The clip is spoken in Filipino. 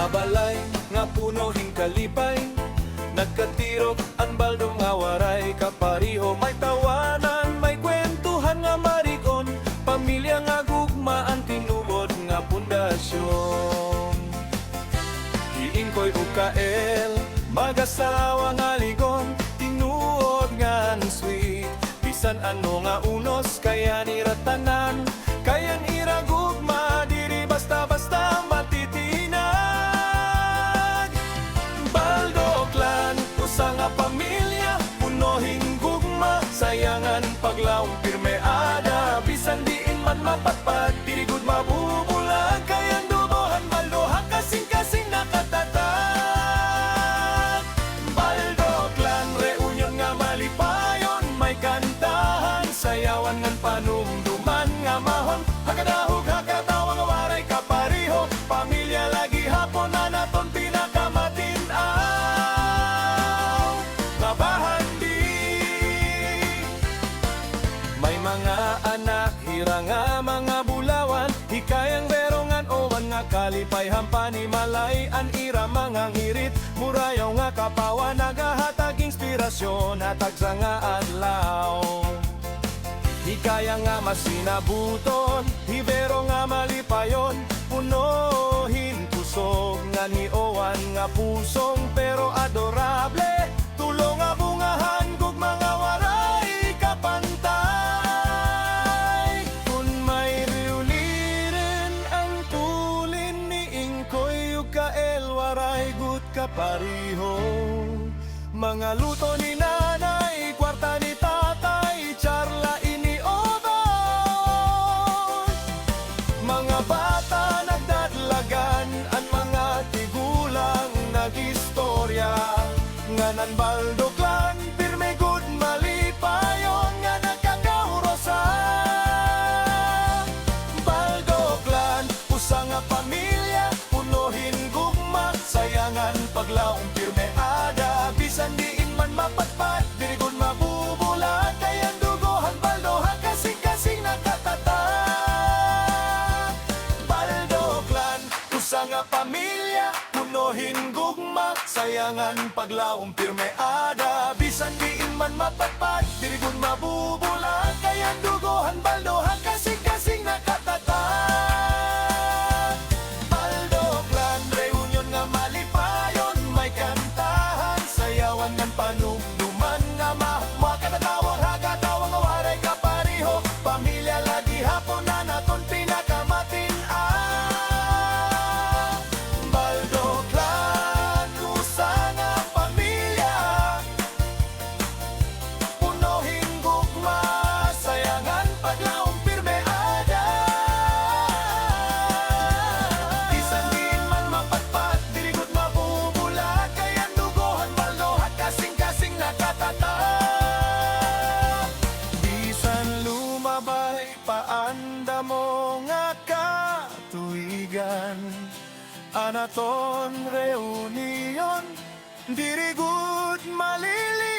Mabalay nga puno hing kalipay, nagkatirok ang baldo nga waray kapariho. May tawanan, may kwentuhan nga marigon, pamilya nga gugma ang tinubod nga pundasyon. Hiingkoy ug kael, mag-asawa nga ligon, tinuod nga sweet. Bisan ano nga unos, kaya niratanan, kaya nira gugma, diri basta-basta matitinag. Baldo clan, usa nga pamilya, punohing gugma, sayangan paglaong pirmeada. Bisan diin man mapatpat, diri gud mabubulag, kaya dubohan maluha, kasing-kasing nakatatag. Baldo clan, reunion nga malipayon, may kantahan, sayawan ngan panumduman nga mahon, hakadahog hakatawa nga waray kapariho, pamilya lagi hapon na naton pinakamatinaw. Mabahandi, may mga anak, hira nga mga bulawan, hikayang berongan owan nga kalipay, hampani malay an ira mga ngirit, murayaw nga kapawa, nagahatag inspirasyon, hatag sa nga adlaw. Hikaya nga masinabuton, hibero nga malipayon, punohin kusog nga ni owan nga pusong pero adorable, tulong nga bungahan gug mga waray kapantay. Kung may riuliren ang tulin ni Ingkoy ug kael, waray gud kapariho. Mga luto ni nanay, kwarta ni tatay, charla ini oban. Mga bata nagdadlagan, ang mga tigulang nagistorya, nga nan Baldo clan, pirme gud malipayon, nga nagkakahurosa. Baldo clan, usa nga pamilya, punohin gugma, sayangan paglaong pirmeada. Bisan diin man mapatpat, diri gud mabubulat, kayang dugohan baldohan, kasing-kasing nakatatag. Baldo clan, usa nga pamilya, punohin gugma, sayangan paglaong pirmeada. Bisan diin man mapatpat, diri gud mabubulat, kayang dugohan baldohan, kasing-kasing nakatatag. Baldo clan, reunion nga malipayon, may kantahan, sayawan ng panumduman nga makatawang hagatawang nga waray kapariho, pamilya lagi hapon na naton pinakamatinaw. Baldo clan, usa nga pamilya, punohing gugma, sayangan paglaong pirmeada. Bisan diin man mapatpat, diri gud mabubulat, kayang dugohan baldohan, kasing-kasing nakatatag. Bisan lumabay paanda mo nga katuigan, anaton reunion, diri gud malili